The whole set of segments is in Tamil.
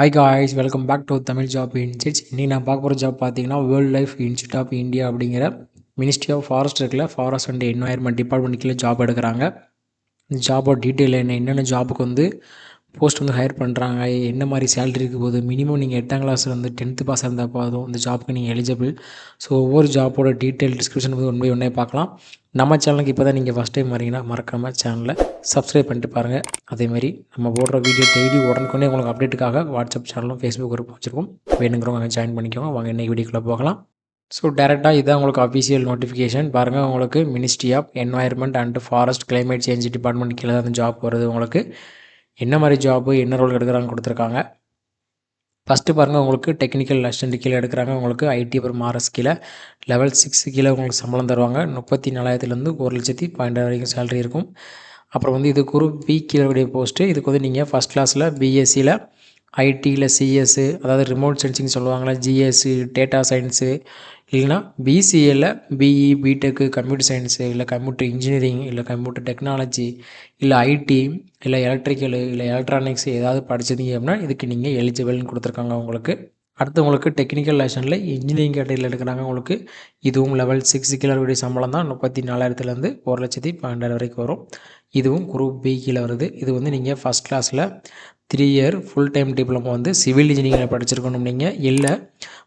Hi guys, welcome back to Tamil Job Insights. இன்றைக்கி நான் பார்க்க போகிற ஜாப் பார்த்தீங்கன்னா Wildlife Institute of India அப்படிங்கிற மினிஸ்ட்ரி ஆஃப் ஃபாரஸ்ட் இருக்குல்ல, ஃபாரஸ்ட் அண்ட் என்வாயர்மெண்ட் டிபார்ட்மெண்ட் கீழே ஜாப் எடுக்கிறாங்க. இந்த ஜாபோட டீட்டெயில் என்னென்ன ஜாபுக்கு வந்து போஸ்ட் வந்து ஹையர் பண்ணுறாங்க, என்ன மாதிரி சேலரி இருக்க போகுது, மினிமம் நீங்கள் 8ஆம் கிளாஸில் வந்து 10th பாஸ் இருந்தால் போதும் இந்த ஜாப்புக்கு நீங்கள் எலிஜிபிள். ஸோ ஒவ்வொரு ஜாப்போட டீட்டெயில் டிஸ்கிரிப்ஷன் வந்து ஒன் பை ஒன்றே பார்க்கலாம். நம்ம சேனலுக்கு இப்போ தான் நீங்கள் ஃபஸ்ட் டைம் வரீங்கன்னா மறக்காமல் சேனலை சப்ஸ்கிரைப் பண்ணிட்டு பாருங்கள். அதேமாதிரி நம்ம போடுற வீடியோ டெய்லி உடனுக்குடனே உங்களுக்கு அப்டேட்டுக்காக வாட்ஸ்அப் சேனலும் ஃபேஸ்புக் குரூப் வச்சுருக்கோம். வேணுங்கிறவங்க ஜாயின் பண்ணிக்கோங்க. வாங்க இன்றைக்கி வீடியோக்குள்ளே போகலாம். ஸோ டேரெக்டாக இதுதான் உங்களுக்கு அஃபிஷியல் நோட்டிஃபிகேஷன். பாருங்கள், உங்களுக்கு Ministry of Environment and Forest Climate Change department கீழே தான் அந்த ஜாப் வருது. உங்களுக்கு என்ன மாதிரி ஜாப்பு, என்ன ரோல் எடுக்கிறாங்க கொடுத்துருக்காங்க. ஃபஸ்ட்டு பாருங்கள், உங்களுக்கு டெக்னிக்கல் அசிஸ்டன்ட் கீழே எடுக்கிறாங்க. உங்களுக்கு ஐடி அப்புறம் ஆர்எஸ் கீழே லெவல் 6 கீழே உங்களுக்கு சம்பளம் தருவாங்க. 34,000 1,12,000 வரைக்கும் சேலரி இருக்கும். அப்புறம் வந்து இது குரூப் பி கீழே உடைய போஸ்ட்டு. இதுக்கு வந்து நீங்கள் ஃபஸ்ட் கிளாஸில் பிஎஸ்சியில் ஐடியில் சிஎஸ்ஸு, அதாவது ரிமோட் சென்சிங் சொல்லுவாங்களா, ஜிஎஸ்ஸு, டேட்டா சயின்ஸு, இல்லைனா பிசிஏல பிஇ, பிடெக்கு, கம்ப்யூட்டர் சயின்ஸு, இல்லை கம்ப்யூட்டர் இன்ஜினியரிங், இல்லை கம்ப்யூட்டர் டெக்னாலஜி, இல்லை ஐடி, இல்லை எலக்ட்ரிக்கலு, இல்லை எலக்ட்ரானிக்ஸ் ஏதாவது படிச்சிருந்தீங்க அப்படின்னா இதுக்கு நீங்கள் எலிஜிபிள்னு கொடுத்துருக்காங்க உங்களுக்கு. அடுத்து உங்களுக்கு டெக்னிக்கல் லைசன்ஸில் இன்ஜினியரிங் கேட்டகரியில் எடுக்கிறாங்க. உங்களுக்கு இதுவும் லெவல் 6 கீழே சம்பளம் தான். 34,000 1,12,000 வரைக்கும் வரும். இதுவும் குரூப் பி கீழே வருது. இது வந்து நீங்கள் ஃபஸ்ட் கிளாஸில் 3 இயர் ஃபுல் டைம் டிப்ளமோ வந்து சிவில் இன்ஜினியரிங்கில் படிச்சிருக்கணும். நீங்கள் இல்லை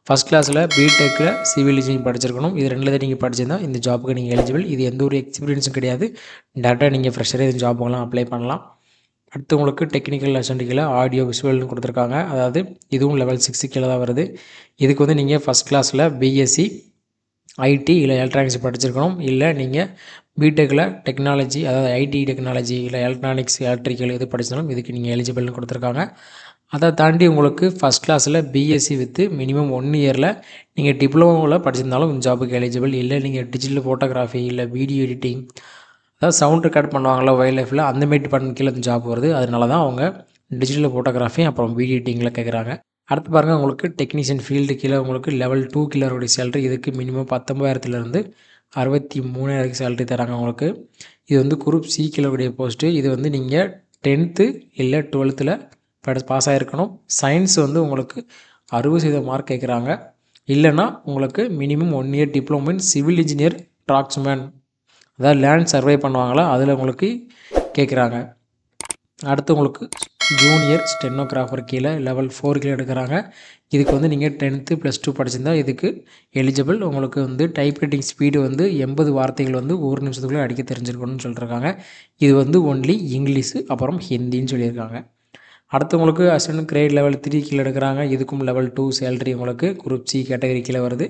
ஃபஸ்ட் கிளாஸில் பிடெக்கில் சிவில் இன்ஜினியரிங் படிச்சிருக்கணும். இது ரெண்டில் தான் நீங்கள் படிச்சிருந்தால் இந்த ஜாப்புக்கு நீங்கள் எலிஜிபிள். இது எந்த ஒரு எக்ஸ்பீரியன்ஸும் கிடையாது. டேரெக்டாக நீங்கள் ஃப்ரெஷரே இந்த ஜாப்புக்கெல்லாம் அப்ளை பண்ணலாம். அடுத்து உங்களுக்கு டெக்னிக்கல் அசிஸ்டன்ட் கீழே ஆடியோ விஷுவல்னு கொடுத்துருக்காங்க. அதாவது இதுவும் லெவல் 6 கீழே தான் வருது. இதுக்கு வந்து நீங்கள் ஃபஸ்ட் கிளாஸில் பிஎஸ்சி ஐடி இல்லை எலக்ட்ரானிக்ஸ் படிச்சிருக்கணும். இல்லை நீங்கள் பிடெக்கில் டெக்னாலஜி, அதாவது ஐடி டெக்னாலஜி, இல்லை எலக்ட்ரானிக்ஸ், எலக்ட்ரிக்கல் எது படித்தாலும் இதுக்கு நீங்கள் எலிஜிபிள்னு கொடுத்துருக்காங்க. அதை தாண்டி உங்களுக்கு ஃபஸ்ட் கிளாஸில் பிஎஸ்சி வித்து மினிமம் 1 இயரில் நீங்கள் டிப்ளமோவில் படிச்சிருந்தாலும் இந்த ஜாபுக்கு எலிஜிபிள். இல்லை நீங்கள் டிஜிட்டல் ஃபோட்டோகிராஃபி, இல்லை வீடியோ எடிட்டிங், அதாவது சவுண்ட் ரெக்கார்ட் பண்ணுவாங்களா வைல்ட் லைஃப்பில், அந்தமாரி டிபார்ட்மெண்ட் கீழே இந்த ஜாப் வருது. அதனால தான் அவங்க டிஜிட்டல் ஃபோட்டோகிராஃபி அப்புறம் வீடியோ எடிட்டிங்கில் கேட்குறாங்க. அடுத்து பாருங்கள், உங்களுக்கு டெக்னீஷியன் ஃபீல்டு கீழே உங்களுக்கு லெவல் 2 கீழே உடைய சேலரி. இதுக்கு மினிமம் 19,000 63,000 சேலரி தராங்க உங்களுக்கு. இது வந்து குரூப் சி கீழே உடைய போஸ்ட்டு. இது வந்து நீங்கள் 10th இல்லை 12th பாஸ் ஆகிருக்கணும். சயின்ஸ் வந்து உங்களுக்கு 60% மார்க் கேட்குறாங்க. இல்லைனா உங்களுக்கு minimum 1 year diploma in civil engineer draughtsman, அதாவது லேண்ட் சர்வே பண்ணுவாங்களா அதில் உங்களுக்கு கேட்குறாங்க. அடுத்து உங்களுக்கு ஜூனியர் ஸ்டெனோகிராஃபர் கீழே லெவல் 4 கீழே எடுக்கிறாங்க. இதுக்கு வந்து நீங்கள் 10th +2 படிச்சிருந்தால் இதுக்கு எலிஜிபிள். உங்களுக்கு வந்து டைப் ரைட்டிங் ஸ்பீடு வந்து 80 வார்த்தைகள் வந்து 1 நிமிஷத்துக்குள்ளே அடிக்க தெரிஞ்சிருக்கணும்னு சொல்லியிருக்காங்க. இது வந்து ஒன்லி இங்கிலீஷு அப்புறம் ஹிந்தின்னு சொல்லியிருக்காங்க. அடுத்து உங்களுக்கு அசிஸ்டன்ட் கிரேட் லெவல் 3 கீழே எடுக்கிறாங்க. இதுக்கும் லெவல் 2 சேலரி உங்களுக்கு குரூப் சி கேட்டகரி கீழே வருது.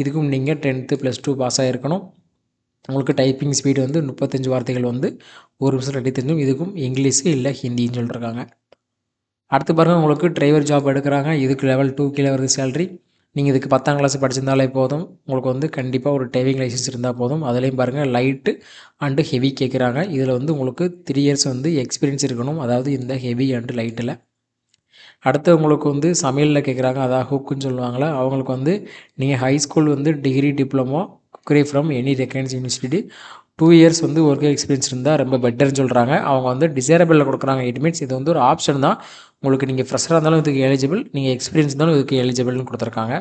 இதுக்கும் நீங்கள் 10th +2 பாஸ் ஆகிருக்கணும். உங்களுக்கு டைப்பிங் ஸ்பீடு வந்து 35 வார்த்தைகள் வந்து 1 நிமிஷம் அடி தெரிஞ்சும். இதுக்கும் இங்கிலீஷு இல்லை ஹிந்தின்னு சொல்லியிருக்காங்க. அடுத்து பாருங்கள், உங்களுக்கு டிரைவர் ஜாப் எடுக்கிறாங்க. இதுக்கு லெவல் 2 கீழே வருது சேலரி. நீங்கள் இதுக்கு 10ஆம் கிளாஸ் படிச்சிருந்தாலே போதும். உங்களுக்கு வந்து கண்டிப்பாக ஒரு டிரைவிங் லைசன்ஸ் இருந்தால் போதும். அதுலேயும் பாருங்கள் லைட்டு அண்டு ஹெவி கேட்குறாங்க. இதில் வந்து உங்களுக்கு 3 இயர்ஸ் வந்து எக்ஸ்பீரியன்ஸ் இருக்கணும், அதாவது இந்த ஹெவி அண்டு லைட்டில். அடுத்து உங்களுக்கு வந்து சமையலில் கேட்குறாங்க, அதாவது ஹுக்குன்னு சொல்லுவாங்களே, அவங்களுக்கு வந்து நீங்கள் ஹை ஸ்கூல் வந்து degree diploma cookery from any recognised university 2 years வந்து ஒர்க் எக்ஸ்பீரியன்ஸ் இருந்தால் ரொம்ப பெட்டர்னு சொல்கிறாங்க. அவங்க வந்து டிசைரபிளில் கொடுக்குறாங்க. இட் மீன்ஸ் இது வந்து ஒரு ஆப்ஷன் தான். உங்களுக்கு நீங்கள் ஃப்ரெஷராக இருந்தாலும் இதுக்கு எலிஜிபிள், நீங்கள் எக்ஸ்பீரியன்ஸ் இருந்தாலும் இதுக்கு எலிஜிபிள்னு கொடுத்துருக்காங்க.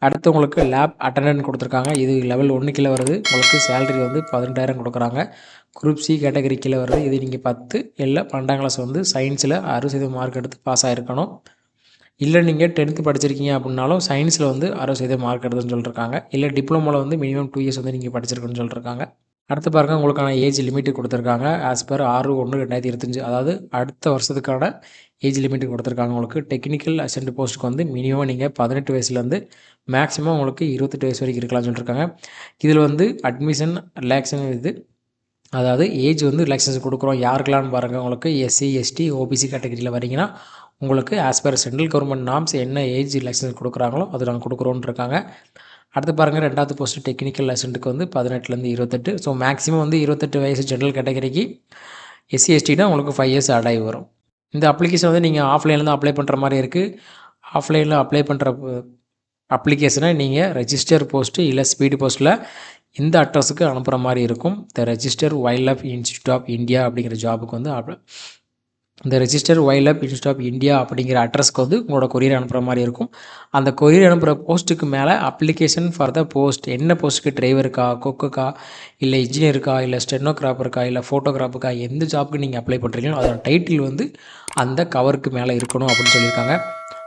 அடுத்து உங்களுக்கு லேப் அட்டண்டன்ட் கொடுத்துருக்காங்க. இது லெவல் 1 கீழே வருது. உங்களுக்கு சேலரி வந்து 18,000 கொடுக்குறாங்க. குரூப் சி கேட்டகரி கீழே வருது. இது நீங்கள் 10 இல்லை 12ஆம் கிளாஸ் வந்து சயின்ஸில் 60% மார்க் எடுத்து பாஸ் ஆகிருக்கணும். இல்லை நீங்கள் 10th படிச்சிருக்கீங்க அப்படின்னாலும் சயின்ஸில் வந்து 60% மார்க் எடுத்துன்னு சொல்லியிருக்காங்க. இல்லை டிப்ளமோவில் வந்து மினிமம் 2 இயர்ஸ் வந்து நீங்கள் படிச்சிருக்குன்னு சொல்லியிருக்காங்க. அடுத்து பாருங்கள், உங்களுக்கான ஏஜ் லிமிட்டு கொடுத்துருக்காங்க. ஆஸ் பர் 6/1/2025, அதாவது அடுத்த வருஷத்துக்கான ஏஜ் லிமிட்டு கொடுத்துருக்காங்க. உங்களுக்கு டெக்னிக்கல் அசிஸ்டன்ட் போஸ்ட்டுக்கு வந்து மினிமம் நீங்கள் 18 வயசுலேருந்து மேக்ஸிமம் உங்களுக்கு 28 வயசு வரைக்கும் இருக்கலாம்னு சொல்லியிருக்காங்க. இதில் வந்து அட்மிஷன் ரிலாக்ஸன் இது, அதாவது ஏஜ் வந்து ரிலாக்ஸேஷன் கொடுக்குறோம் யாருக்கெல்லாம்னு பாருங்கள். உங்களுக்கு எஸ்சி எஸ்டி ஓபிசி கேட்டகரியில் வரீங்கன்னா உங்களுக்கு as per central government norms என்ன ஏஜ் ரிலாக்ஸேஷன் கொடுக்குறாங்களோ அது நாங்கள் கொடுக்குறோன்னு இருக்காங்க. அடுத்து பாருங்கள், 2வது போஸ்ட்டு டெக்னிக்கல் அசிஸ்டண்ட்டுக்கு வந்து 18லேருந்து 28. ஸோ மேக்ஸிமம் வந்து 28 வயசு ஜென்ரல் கேட்டகரிக்கு. எஸ்சி எஸ்டினா உங்களுக்கு 5 இயர்ஸ் அடாய் வரும். இந்த அப்ளிகேஷன் வந்து நீங்கள் ஆஃப்லைனில் தான் அப்ளை பண்ணுற மாதிரி இருக்குது. ஆஃப்லைனில் அப்ளை பண்ணுற அப்ளிகேஷனை நீங்கள் ரெஜிஸ்டர் போஸ்ட்டு இல்லை ஸ்பீடு போஸ்ட்டில் இந்த அட்ரஸுக்கு அனுப்புகிற மாதிரி இருக்கும். The register Wildlife Institute of India அப்படிங்கிற ஜாபுக்கு வந்து இந்த register Wildlife Institute of India அப்படிங்கிற அட்ரஸ்க்கு வந்து உங்களோட கொரியர் அனுப்புகிற மாதிரி இருக்கும். அந்த கொரியர் அனுப்புகிற போஸ்ட்டுக்கு மேலே அப்ளிகேஷன் ஃபார் த போஸ்ட், என்ன போஸ்ட்டுக்கு, டிரைவருக்கா, குக்குக்கா, இல்லை இன்ஜினியருக்கா, இல்லை ஸ்டெனோகிராஃபருக்கா, இல்லை ஃபோட்டோகிராஃபருக்கா, எந்த ஜாப்புக்கு நீங்கள் அப்ளை பண்ணுறீங்களோ அதோட டைட்டில் வந்து அந்த கவருக்கு மேலே இருக்கணும் அப்படின்னு சொல்லியிருக்காங்க.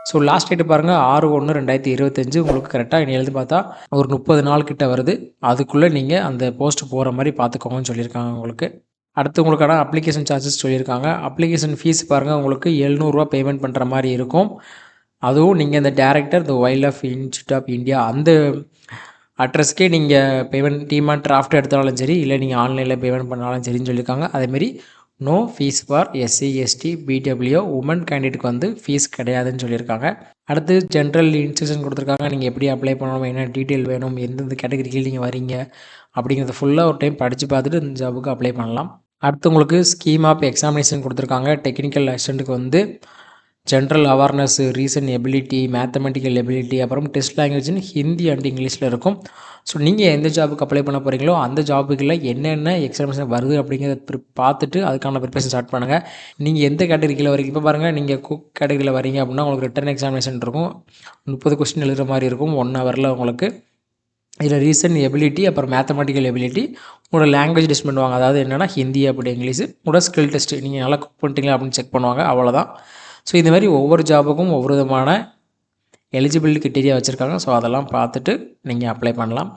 ஸோ லாஸ்ட் டேட்டு பாருங்கள் 6/1/2025. உங்களுக்கு கரெக்டாக இனி எழுதி பார்த்தா ஒரு 30 நாள் கிட்ட வருது. அதுக்குள்ளே நீங்கள் அந்த போஸ்ட் போகிற மாதிரி பார்த்துக்கோங்கன்னு சொல்லியிருக்காங்க உங்களுக்கு. அடுத்து உங்களுக்கான அப்ளிகேஷன் சார்ஜஸ் சொல்லியிருக்காங்க. அப்ளிகேஷன் ஃபீஸ் பாருங்கள், உங்களுக்கு ரூ. 700 பேமெண்ட் பண்ணுற மாதிரி இருக்கும். அதுவும் நீங்கள் இந்த director the Wildlife Institute of India அந்த அட்ரஸ்க்கே நீங்கள் பேமெண்ட் டிமாண்ட் டிராஃப்ட் எடுத்தாலும் சரி, இல்லை நீங்கள் ஆன்லைனில் பேமெண்ட் பண்ணாலும் சரின்னு சொல்லியிருக்காங்க. அதேமாரி no fees for SC, ST, PW women கேண்டிடேட்டுக்கு வந்து ஃபீஸ் கிடையாதுன்னு சொல்லியிருக்காங்க. அடுத்து ஜென்ரல் இன்ஸ்ட்ரக்ஷன் கொடுத்துருக்காங்க. நீங்கள் எப்படி அப்ளை பண்ணணும், என்ன டீட்டெயில் வேணும், எந்தெந்த கேட்டகரிக்கு நீங்கள் வரீங்க அப்படிங்கிறத ஃபுல்லாக ஒரு டைம் படித்து பார்த்துட்டு இந்த ஜாபுக்கு அப்ளை பண்ணலாம். அடுத்து உங்களுக்கு ஸ்கீம் ஆஃப் எக்ஸாமினேஷன் கொடுத்துருக்காங்க. டெக்னிக்கல் அசிஸ்டண்ட்டுக்கு வந்து general awareness, reason ability, mathematical ability, அப்புறம் டெஸ்ட் லாங்குவேஜ்னு ஹிந்தி அண்ட் இங்கிலீஷில் இருக்கும். ஸோ நீங்கள் எந்த ஜாபுக்கு அப்ளை பண்ண போகிறீங்களோ அந்த ஜாபுக்குள்ள என்னென்ன எக்ஸாமினேஷன் வருது அப்படிங்கிறத பார்த்துட்டு அதுக்கான ப்ரிப்பரேஷன் ஸ்டார்ட் பண்ணுங்கள். நீங்கள் எந்த கேட்டகரியில் வரீங்க, இப்போ பாருங்கள் நீங்கள் குக் கேட்டகரியில் வரீங்க அப்படின்னா உங்களுக்கு ரிட்டன் எக்ஸாமினேஷன் இருக்கும். 30 கொஸ்டின் எழுதுகிற மாதிரி இருக்கும் 1 ஹவரில் உங்களுக்கு. இதில் ரீசன் எபிலிட்டி, அப்புறம் மேத்தமெட்டிக்கல் எபிலிட்டி, உங்களோட லாங்குவேஜ் டெஸ்ட் பண்ணுவாங்க. அதாவது என்னென்னா ஹிந்தி அப்படி இங்கிலீஷு, உங்களோட ஸ்கில் டெஸ்ட்டு, நீங்கள் நல்லா குக் பண்ணிட்டீங்களா அப்படின்னு செக் பண்ணுவாங்க, அவ்வளோதான். ஸோ இந்த மாதிரி ஒவ்வொரு ஜாபுக்கும் ஒவ்வொரு விதமான எலிஜிபிலிட்டி கிரிட்டீரியா வச்சுருக்காங்க. ஸோ அதெல்லாம் பார்த்துட்டு நீங்கள் அப்ளை பண்ணலாம்.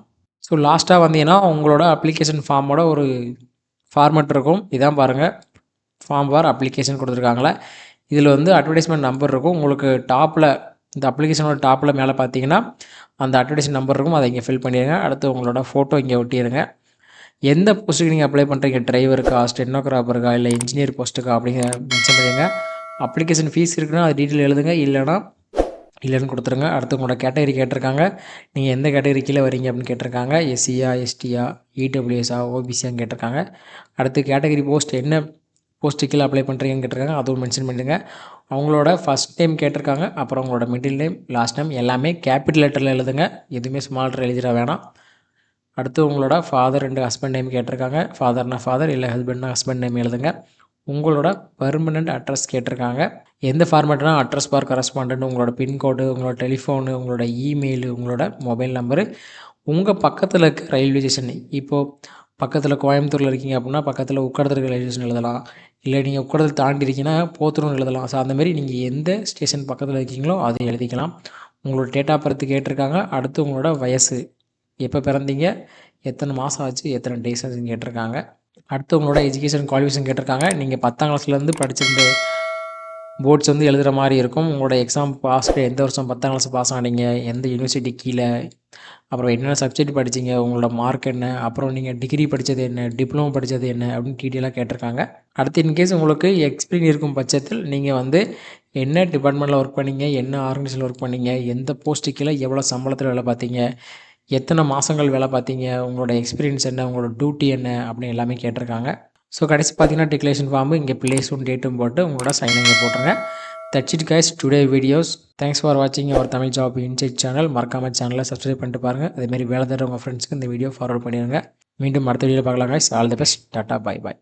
ஸோ லாஸ்ட்டாக வந்தீங்கன்னா உங்களோட அப்ளிகேஷன் ஃபார்மோட ஒரு ஃபார்மேட் இருக்கும். இதான் பாருங்கள், ஃபார்ம் ஃபார் அப்ளிகேஷன் கொடுத்துருக்காங்களே. இதில் வந்து அட்வர்டைஸ்மெண்ட் நம்பர் இருக்கும். உங்களுக்கு டாப்பில் இந்த அப்ளிகேஷனோட டாப்பில் மேலே பார்த்தீங்கன்னா அந்த அட்வர்டைஸ்மெண்ட் நம்பர் இருக்கும். அதை இங்கே ஃபில் பண்ணிடுங்க. அடுத்து உங்களோட ஃபோட்டோ இங்கே ஒட்டிடுங்க. எந்த போஸ்ட்டுக்கு நீங்கள் அப்ளை பண்ணுறீங்க, டிரைவருக்கா, ஸ்டெனோகிராஃபருக்கா, இல்லை இன்ஜினியர் போஸ்ட்டுக்கா அப்படிங்கிற மென்ஷன் பண்ணிடுங்க. அப்ளிகேஷன் ஃபீஸ் இருக்குன்னா அது டீட்டெயில் எழுதுங்க, இல்லைன்னு கொடுத்துருங்க. அடுத்து உங்களோட கேட்டகரி கேட்டிருக்காங்க. நீங்கள் எந்த கேட்டகரி கீழே வரீங்க அப்படின்னு கேட்டிருக்காங்க. எஸ்சியா, எஸ்டியா, இடபிள்யூஎஸ்ஆ, ஓபிசியான்னு கேட்டிருக்காங்க. அடுத்து கேட்டகரி போஸ்ட் என்ன போஸ்ட்டு கீழே அப்ளை பண்ணுறீங்கன்னு கேட்டிருக்காங்க, அதுவும் மென்ஷன் பண்ணிடுங்க. அவங்களோட ஃபஸ்ட் நேம் கேட்டிருக்காங்க, அப்புறம் உங்களோட மிடில் நேம், லாஸ்ட் நேம் எல்லாமே கேபிட்டல் லெட்டரில் எழுதுங்க, எதுவுமே ஸ்மால் லெட்டர் எழுதிட வேணாம். அடுத்து உங்களோட ஃபாதர் அண்ட் ஹஸ்பண்ட் நேம் கேட்டிருக்காங்க. ஃபாதர்னா ஃபாதர், இல்லை ஹஸ்பண்ட்னா ஹஸ்பண்ட் நேம் எழுதுங்க. உங்களோட பெர்மனண்ட் அட்ரஸ் கேட்டிருக்காங்க. எந்த ஃபார்மேட்னா அட்ரஸ் பார் கரஸ்பாண்டன்ட், உங்களோட பின்கோடு, உங்களோட டெலிஃபோனு, உங்களோட இமெயிலு, உங்களோட மொபைல் நம்பரு, உங்கள் பக்கத்தில் இருக்க ரயில்வே ஸ்டேஷன். இப்போது பக்கத்தில் கோயம்புத்தூரில் இருக்கீங்க அப்படின்னா பக்கத்தில் உக்கடத்தில் ரயில்வே ஸ்டேஷன் எழுதலாம். இல்லை நீங்கள் உக்கடத்தில் தாண்டி இருக்கீங்கன்னா போத்தூர்னு எழுதலாம். ஸோ அந்தமாரி நீங்கள் எந்த ஸ்டேஷன் பக்கத்தில் இருக்கீங்களோ அதை எழுதிக்கலாம். உங்களோட டேட் ஆஃப் பர்த் கேட்டிருக்காங்க. அடுத்து உங்களோட வயசு, எப்போ பிறந்தீங்க, எத்தனை மாதம் ஆச்சு, எத்தனை டேஸ் ஆச்சுன்னு கேட்டிருக்காங்க. அடுத்து உங்களோட எஜுகேஷன் குவாலிஃபிகேஷன் கேட்டிருக்காங்க. நீங்கள் 10ஆம் கிளாஸ்லேருந்து படிச்சிருந்த போர்ட்ஸ் வந்து எழுதுகிற மாதிரி இருக்கும். உங்களோட எக்ஸாம் பாஸ் எந்த வருஷம் 10ஆம் கிளாஸ் பாஸ் ஆனீங்க, எந்த யூனிவர்சிட்டி கீழே, அப்புறம் என்னென்ன சப்ஜெக்ட் படிச்சிங்க, உங்களோட மார்க் என்ன, அப்புறம் நீங்கள் டிகிரி படித்தது என்ன, டிப்ளமோ படித்தது என்ன அப்படின்னு டீட்டெயிலாக கேட்டிருக்காங்க. அடுத்து இன்கேஸ் உங்களுக்கு எக்ஸ்பீரியன்ஸ் இருக்கும் பட்சத்தில் நீங்கள் வந்து என்ன டிபார்ட்மெண்ட்டில் ஒர்க் பண்ணீங்க, என்ன ஆர்கனைசேஷனில் ஒர்க் பண்ணீங்க, எந்த போஸ்ட்டு கீழே எவ்வளோ சம்பளத்தில் வேலை பார்த்தீங்க, எத்தனை மாதங்கள் வேலை பார்த்தீங்க, உங்களோட எக்ஸ்பீரியன்ஸ் என்ன, உங்களோட டியூட்டி என்ன அப்படின்னு எல்லாமே கேட்டிருக்காங்க. ஸோ கடைசி பார்த்தீங்கன்னா டிக்ளரேஷன் ஃபார்மு இங்கே பிளேஸும் டேட்டும் போட்டு உங்களோட சைன் இங்கே போட்டுருங்க. That's it guys today videos. Thanks for வாட்சிங் அவர் தமிழ் ஜாப் இன்சைட் சேனல். மறக்காமல் சேனலை சப்ஸ்கிரைப் பண்ணிட்டு பாருங்கள். அதேமாதிரி வேலை தர உங்கள் ஃப்ரெண்ட்ஸுக்கு இந்த வீடியோ ஃபார்வர்ட் பண்ணிடுங்க. மீண்டும் அடுத்த வீடியோ பார்க்கலாம் guys. All the best. Tata, bye bye.